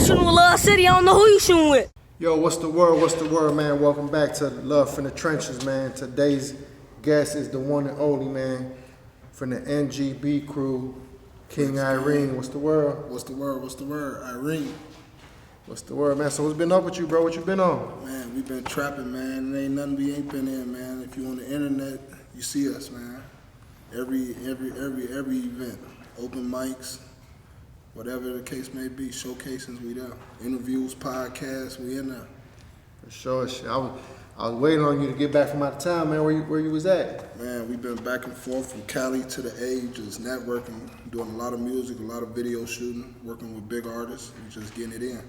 shooting with Love City. I don't know who you shooting with. Yo, what's the word? What's the word, man? Welcome back to Luv From The Trenches, man. Today's guest is the one and only, man, from the NGB crew, King Irene. What's the word? What's the word? What's the word? Irene. What's the word, man? So what's been up with you, bro? What you been on? Man, we been trapping, man. There ain't nothing we ain't been in, man. If you on the internet, you see us, man. Every event, open mics, whatever the case may be, showcases, we there. Interviews, podcasts, we in there. For sure, shit. I was waiting on you to get back from out of town, man. Where you was at? Man, we've been back and forth from Cali to the A, just networking, doing a lot of music, a lot of video shooting, working with big artists, and just getting it in.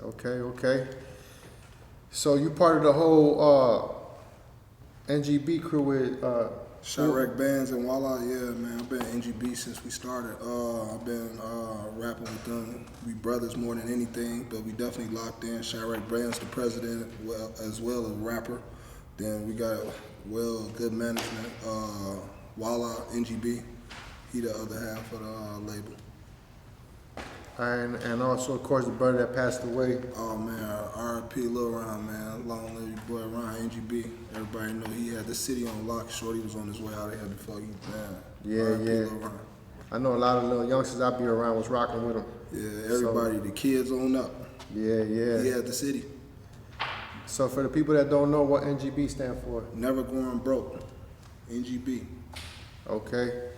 Okay. So you part of the whole NGB crew with Chiraq Bandz and Voila, yeah, man. I've been NGB since we started. I've been rapping with them. We brothers more than anything, but we definitely locked in. Chiraq Bandz, the president, as well as rapper. Then we got good management. Voila, NGB, he the other half of the label. And also, of course, the brother that passed away. Oh man, R.I.P. Lil Ron, man. Long live your boy Ron NGB. Everybody know he had the city on lock. Shorty was on his way out of here before he died. Yeah. Lil Ron. I know a lot of little youngsters I be around was rocking with him. Yeah, everybody, the kids on up. Yeah. He had the city. So for the people that don't know what NGB stand for. Never going broke. NGB. Okay.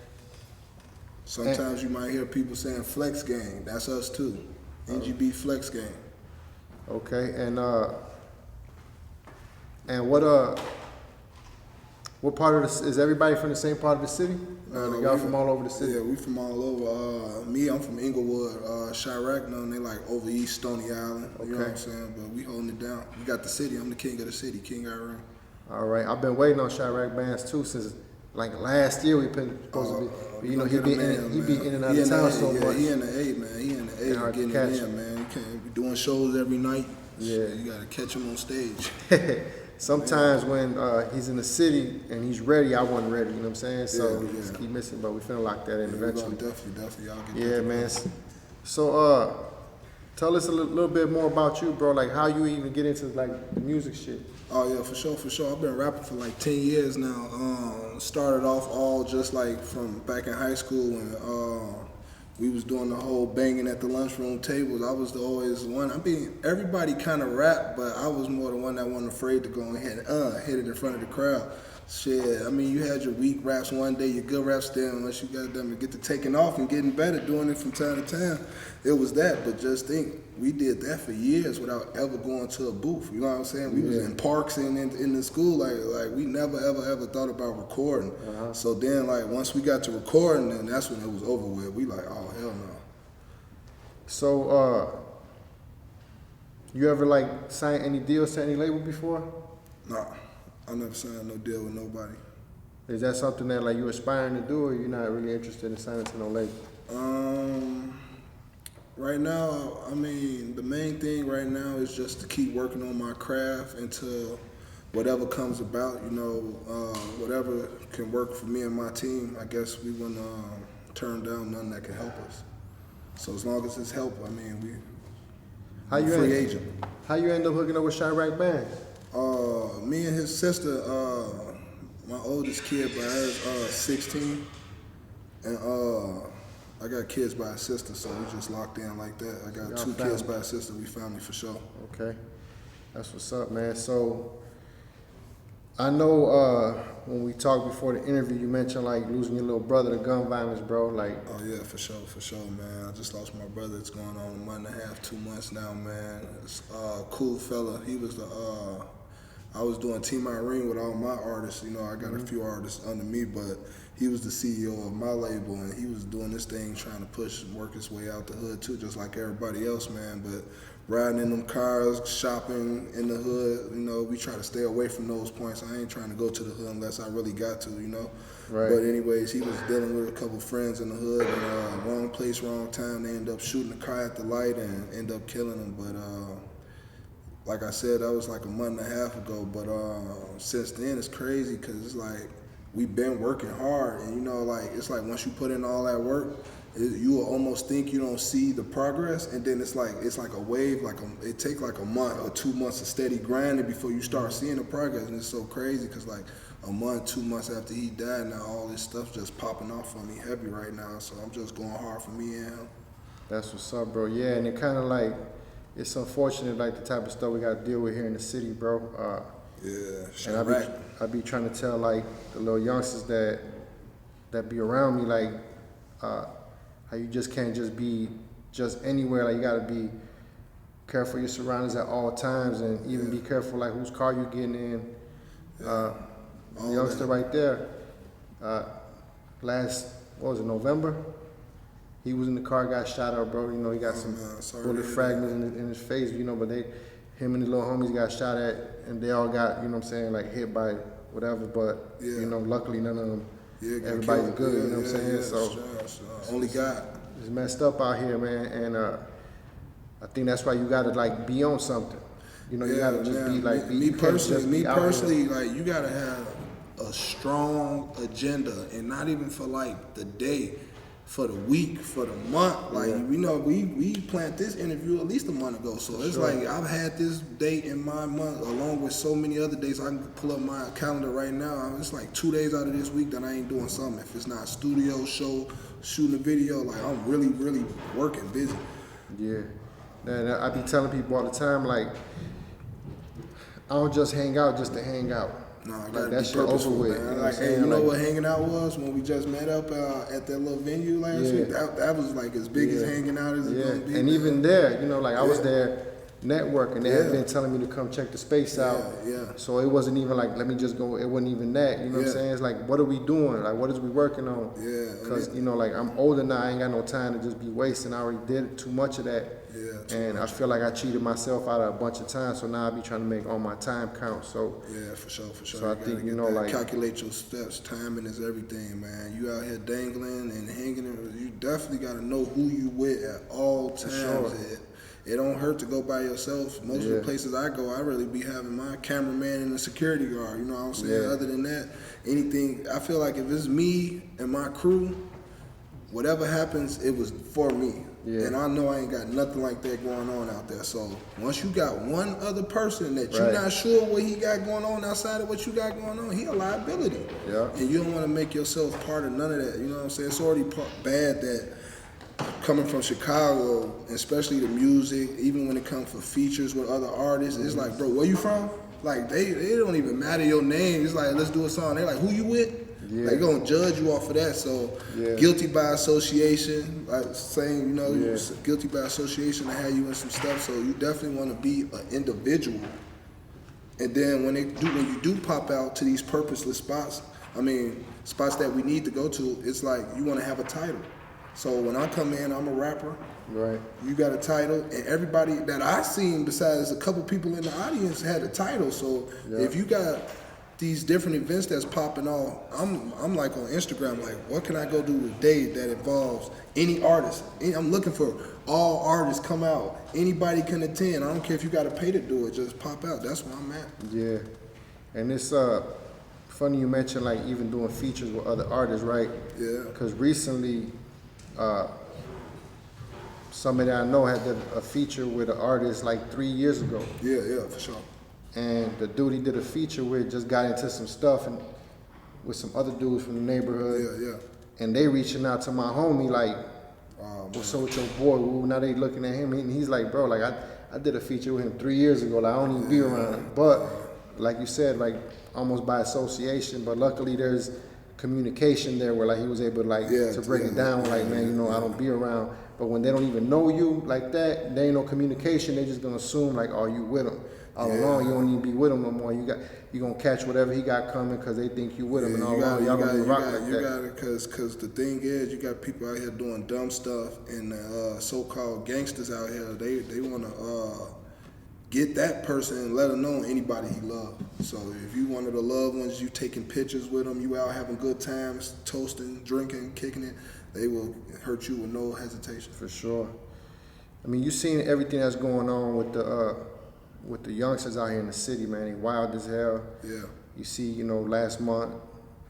Sometimes you might hear people saying flex gang. That's us too. NGB flex gang. Okay, and what part of is everybody from the same part of the city? Y'all from all over the city? Yeah, we from all over. Me, I'm from Inglewood. Chiraq, they like over East Stony Island. You know what I'm saying? But we holding it down. We got the city. I'm the king of the city, King Irene. All right, I've been waiting on Chiraq Bandz too since like last year. We've been supposed to be. You know, he be in and out of town so much. He in the A, man. He in the A, getting it in, man. You can't be doing shows every night. Yeah, you gotta catch him on stage. Sometimes when he's in the city and he's ready, I wasn't ready. You know what I'm saying? So we just keep missing, but we finna lock that in eventually. Definitely, y'all get. Yeah, man. So tell us a little bit more about you, bro. Like how you even get into like the music shit. Oh yeah, for sure. I've been rapping for like 10 years now. Started off all just like from back in high school when we was doing the whole banging at the lunchroom tables. I was always the one. I mean, everybody kind of rap, but I was more the one that wasn't afraid to go ahead and hit it in front of the crowd. Shit, I mean, you had your weak raps one day, your good raps there, unless you got them to get to taking off and getting better, doing it from time to time. It was that, but just think, we did that for years without ever going to a booth. You know what I'm saying? We was in parks and in the school, like we never ever thought about recording. So then, like once we got to recording, then that's when it was over with. We like, oh hell no. So, you ever like signed any deals to any label before? Nah. I never signed no deal with nobody. Is that something that like you aspiring to do, or you're not really interested in signing to no label? Right now, I mean, the main thing right now is just to keep working on my craft until whatever comes about. You know, whatever can work for me and my team. I guess we wouldn't turn down nothing that can help us. So as long as it's help, I mean, we're free agent. How you end up hooking up with Chiraq Bandz? Me and his sister, my oldest kid by her is 16, and I got kids by a sister, so we just locked in like that. I got two kids by a sister, we family for sure. Okay, that's what's up, man. So I know when we talked before the interview, you mentioned like losing your little brother to gun violence, bro. Like, oh yeah, for sure, man. I just lost my brother. It's going on a month and a half, 2 months now, man. It's cool fella. He was I was doing Team Irene with all my artists. You know, I got a few artists under me, but he was the CEO of my label, and he was doing this thing, trying to push and work his way out the hood too, just like everybody else, man. But riding in them cars, shopping in the hood, you know, we try to stay away from those points. I ain't trying to go to the hood unless I really got to, you know. Right. But anyways, he was dealing with a couple friends in the hood, and wrong place, wrong time. They end up shooting the car at the light and end up killing him. But like I said, that was like a month and a half ago. But since then, it's crazy because it's like we've been working hard, and you know, like it's like once you put in all that work, you will almost think you don't see the progress, and then it's like a wave. It takes like a month or 2 months of steady grinding before you start seeing the progress, and it's so crazy because like a month, 2 months after he died, now all this stuff just popping off on me heavy right now. So I'm just going hard for me and him. That's what's up, bro. Yeah, and it kind of like, it's unfortunate, like the type of stuff we got to deal with here in the city, bro. Yeah, and I be trying to tell like the little youngsters that be around me, like how you just can't just be just anywhere. Like you got to be careful of your surroundings at all times, and even be careful like whose car you getting in. The youngster right there, November? He was in the car, got shot up, bro. You know, he got some bullet fragments in his face, you know, but him and the little homies got shot at, and they all got, you know what I'm saying, like hit by whatever, but, you know, luckily none of them, everybody's good, you know what I'm saying? So, only God. It's messed up out here, man, and I think that's why you gotta, like, be on something. You know, you gotta just be, like, me personally, like, you gotta have a strong agenda, and not even for, like, the day, for the week, for the month. Like, you know, we planned this interview at least a month ago. So it's like I've had this date in my month along with so many other days. I can pull up my calendar right now. It's like 2 days out of this week that I ain't doing something. If it's not studio, show, shooting a video, like I'm really, really working, busy. Yeah. And I be telling people all the time, like, I don't just hang out just to hang out. No, I like that shit over with. Man. Like, hey, you know what hanging out was when we just met up at that little venue last week? That was like as big as hanging out as it's gonna be. And even there, you know, like I was there networking. They had been telling me to come check the space out. So it wasn't even like, let me just go. It wasn't even that. You know what I'm saying? It's like, what are we doing? Like, what is we working on? Because, you know, like I'm older now. I ain't got no time to just be wasting. I already did too much of that. And I feel like I cheated myself out of a bunch of times, so now I be trying to make all my time count. So for sure. So I think, you know, like, calculate your steps. Timing is everything, man. You out here dangling and hanging. You definitely got to know who you with at all times. It don't hurt to go by yourself. Most of the places I go, I really be having my cameraman and a security guard. You know what I'm saying? Other than that, anything. I feel like if it's me and my crew, whatever happens, it was for me. And I know I ain't got nothing like that going on out there. So once you got one other person that you're not sure what he got going on outside of what you got going on, he a liability. And you don't want to make yourself part of none of that. You know what I'm saying? It's already bad that coming from Chicago, especially the music, even when it comes for features with other artists, it's like, bro, where you from? Like, they don't even matter your name. It's like, let's do a song. They're like, who you with? They gonna judge you off of that. So guilty by association, like saying, you know, guilty by association to have you in some stuff. So you definitely want to be an individual. And then when you do pop out to these purposeless spots, I mean, spots that we need to go to, it's like you want to have a title. So when I come in, I'm a rapper. You got a title, and everybody that I seen, besides a couple people in the audience, had a title. So if you got these different events that's popping off, I'm like on Instagram, like, what can I go do today that involves any artist? I'm looking for all artists come out. Anybody can attend. I don't care if you got to pay to do it. Just pop out. That's where I'm at. And it's funny you mentioned like even doing features with other artists, right? Because recently, somebody I know had a feature with an artist like 3 years ago. For sure. And the dude he did a feature with just got into some stuff and with some other dudes from the neighborhood. And they reaching out to my homie like, what's up with your boy? Ooh, now they looking at him, and he's like, bro, like I did a feature with him 3 years ago. Like I don't even be around him. But like you said, like almost by association. But luckily there's communication there where like he was able to like to break it down. Like, man, you know, I don't be around. But when they don't even know you like that, there ain't no communication. They just gonna assume like, oh, you with him. All along, you don't even be with him no more. You gonna catch whatever he got coming because they think you with him, and all along y'all gonna rock like that. You got it, cause the thing is, you got people out here doing dumb stuff, and so-called gangsters out here. They wanna get that person and let them know anybody he love. So if you one of the loved ones, you taking pictures with them, you out having good times, toasting, drinking, kicking it, they will hurt you with no hesitation. For sure. I mean, you seen everything that's going on with the youngsters out here in the city, man. They wild as hell. You see, you know, last month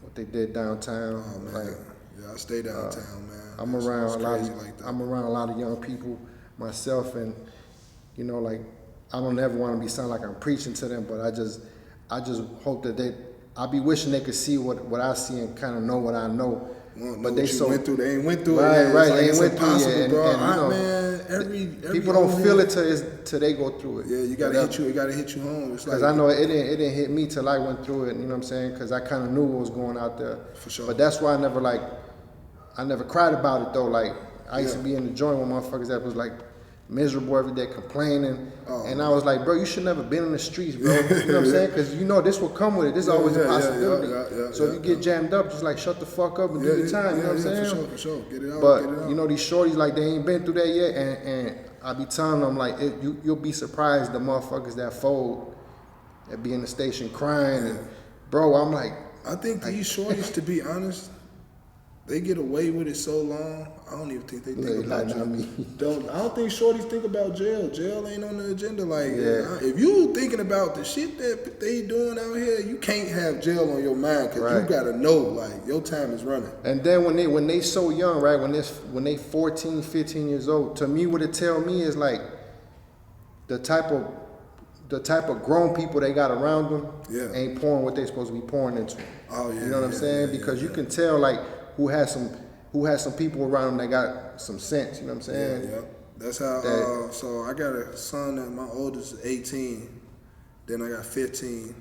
what they did downtown. Oh, man. Like, Yeah, I stay downtown, man. I'm It's around a lot crazy of like that. I'm around a lot of young people myself, and you know, like I don't ever want to be sound like I'm preaching to them, but I just hope that I be wishing they could see what I see and kind of know what I know. But they went through. They ain't went through right, it. Right, Like, they ain't went through it. bro. And, you know, man, every people don't feel it till they go through it. Yeah, you gotta hit you. It gotta hit you home. It's Because like, I know it didn't hit me till I went through it. You know what I'm saying? Because I kind of knew what was going out there. For sure. But that's why I never cried about it though. Like I used to be in the joint with motherfuckers that was like miserable every day, complaining, and I was like, bro, you should never been in the streets, bro. You know what I'm saying? Because you know this will come with it. This is always a possibility. So if you get jammed up, just like shut the fuck up and do your time. You know what I'm saying? For sure. Get it out. But get it out. you know these shorties, like they ain't been through that yet, and I be telling them like you'll be surprised the motherfuckers that fold, that be in the station crying, and bro, I'm like, I think these shorties, to be honest, they get away with it so long. I don't even think they think about jail. I don't think shorties think about jail. Jail ain't on the agenda. Like, if you thinking about the shit that they doing out here, you can't have jail on your mind because you gotta know, like, your time is running. And then when they so young, right? When they 14, 15 years old, to me, what it tell me is like the type of grown people they got around them ain't pouring what they supposed to be pouring into. Oh yeah. You know what I'm saying? Because you can tell like who has some people around them that got some sense. You know what I'm saying? Yeah. That's how. So I got a son that my oldest is 18, then I got 15,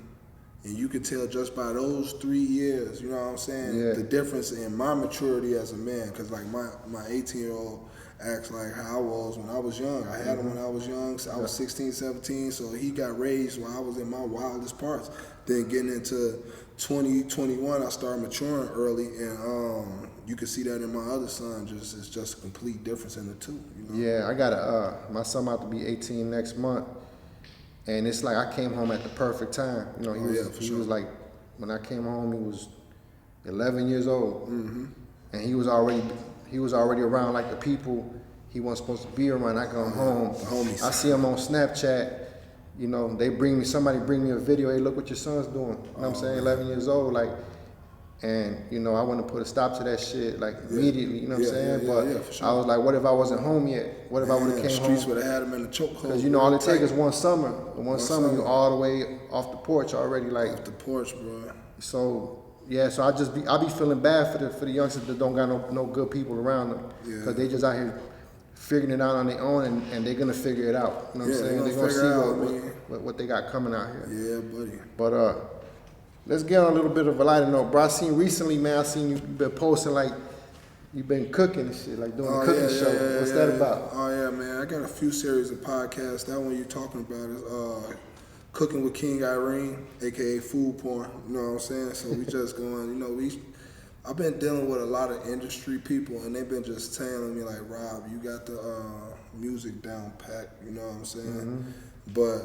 and you can tell just by those 3 years. You know what I'm saying? Yeah. The difference in my maturity as a man. Because like my 18-year-old acts like how I was when I was young. I had him when I was young. So I was 16, 17. So he got raised while I was in my wildest parts. Then getting into 20, 21, I started maturing early, and you can see that in my other son. It's just a complete difference in the two. You know? Yeah, I got my son about to be 18 next month, and it's like I came home at the perfect time. You know, he was like, when I came home, he was 11 years old, and he was already around like the people he wasn't supposed to be around. I come home, the homies. I see him on Snapchat. You know, somebody bring me a video. Hey, look what your son's doing. You know what I'm saying? 11 years old, like, and you know, I want to put a stop to that shit, like immediately. You know what I'm saying? But for sure. I was like, what if I wasn't home yet? What if I would have came home? Streets would have had him in the chokehold. Because you know, all it takes is one summer. One summer, you all the way off the porch already, like. Off the porch, bro. So yeah, so I be feeling bad for the youngsters that don't got no good people around them, because they just out here figuring it out on their own, and they're gonna figure it out. You know what I'm saying? They're gonna see what they got coming out here. Yeah, buddy. But let's get on a little bit of a lighter note, bro. I seen recently, man. I seen you been posting like you been cooking and shit, like doing a cooking show. What's that about? Oh yeah, man. I got a few series of podcasts. That one you talking about is Cooking with King Irene, aka Food Porn. You know what I'm saying? So we just going. You know, I've been dealing with a lot of industry people, and they've been just telling me like, Rob, you got the music down pat. You know what I'm saying? But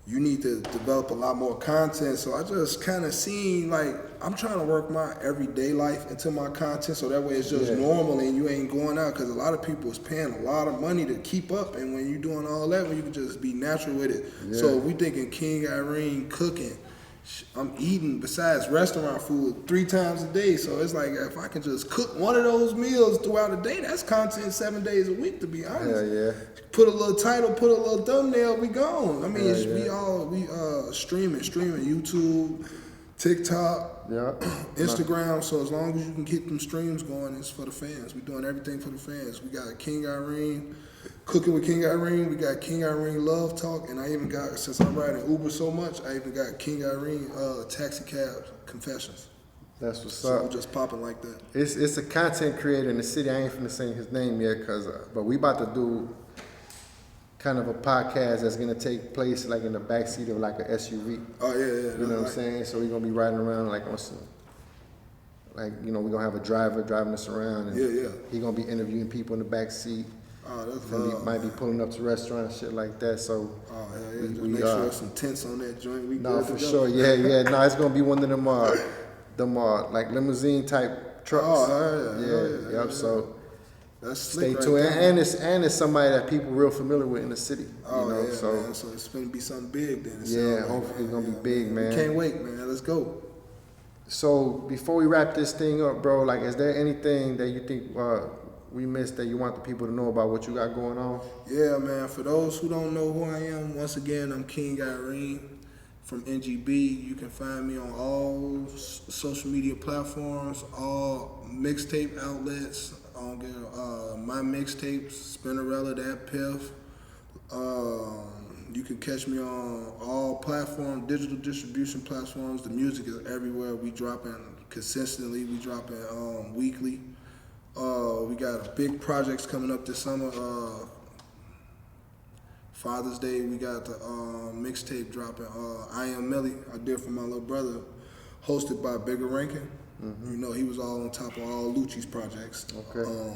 you need to develop a lot more content. So I just kind of seen, like, I'm trying to work my everyday life into my content, so that way it's just normal and you ain't going out, because a lot of people is paying a lot of money to keep up, and when you're doing all that, when you can just be natural with it. So we thinking King Irene cooking, I'm eating besides restaurant food 3 times a day. So it's like, if I can just cook one of those meals throughout a day, that's content 7 days a week, to be honest. Put a little title, put a little thumbnail, we gone. I mean, we streaming YouTube, TikTok, Instagram. So as long as you can get them streams going, it's for the fans. We doing everything for the fans. We got King Irene, Cooking with King Irene. We got King Irene Love Talk, and I even got, since I'm riding Uber so much, I even got King Irene Taxi Cab Confessions. That's what's so up. We're just popping like that. It's a content creator in the city. I ain't finna say his name yet, but we about to do kind of a podcast that's gonna take place like in the backseat of like a SUV. Oh yeah. You know what I'm saying? So we're gonna be riding around like on some, like, you know, we're gonna have a driver driving us around, and he gonna be interviewing people in the back seat. Oh, that's might be pulling up to restaurants, shit like that. So just make sure there's some tents on that joint. No, for sure. Yeah. No, it's gonna be one of them like limousine type trucks. Oh, Yep. So that's stay right tuned, there. and it's somebody that people real familiar with in the city. Oh, you know? man. So it's gonna be something big then. Hopefully it's gonna be big, man. Can't wait, man. Let's go. So before we wrap this thing up, bro, like, is there anything that you think we missed that you want the people to know about what you got going on? Yeah, man. For those who don't know who I am, once again, I'm King Irene from NGB. You can find me on all social media platforms, all mixtape outlets. My mixtapes, Spinnerella, That Piff. You can catch me on all platforms, digital distribution platforms. The music is everywhere. We dropping consistently. We dropping weekly. We got big projects coming up this summer. Father's Day, we got the mixtape dropping. I Am Millie, I did for my little brother, hosted by Bigger Rankin. You know, he was all on top of all Lucci's projects. Okay.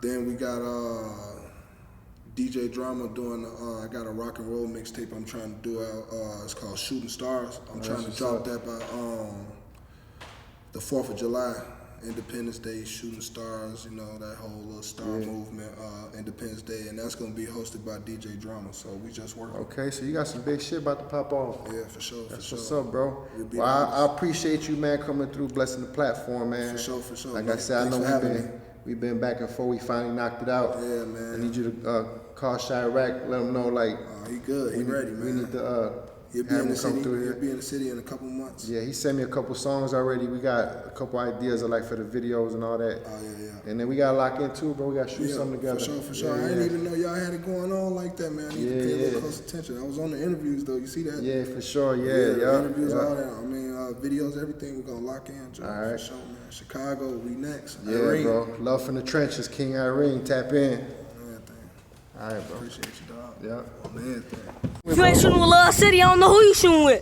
Then we got DJ Drama doing, I got a rock and roll mixtape I'm trying to do out. It's called Shooting Stars. I'm trying to drop that by the 4th of July. Independence Day, Shooting Stars, you know, that whole little star movement, Independence Day, and that's gonna be hosted by DJ Drama, so we just working. Okay, so you got some big shit about to pop off. Yeah, for sure, That's for what's sure. up, bro. Well, I appreciate you, man, coming through, blessing the platform, man. For sure, for sure. Like man. I said, Thanks I for know having me. we've been back and forth. We finally knocked it out. Yeah, man. I need you to call Chiraq, let him know, like, He good, he ready, man. we need to He'll be have in him the come city. through He'll here. be in the city in a couple months. Yeah, he sent me a couple songs already. We got a couple ideas of, like, for the videos and all that. Oh yeah. And then we gotta lock in too, bro. We gotta shoot something together. For sure. Yeah, I didn't even know y'all had it going on like that, man. I need to pay a little close attention. I was on the interviews though. You see that? Yeah, for sure. The Yeah. interviews, all that. I mean, videos, everything. We're gonna lock in, Joe. All right. For sure, man. Chicago, we next. Yeah, Irene. bro. Luv From The Trenches, King Irene. Tap in. Everything. All right, bro. Appreciate you, dog. Yeah. On everything. If you ain't shooting with Love City, I don't know who you shooting with.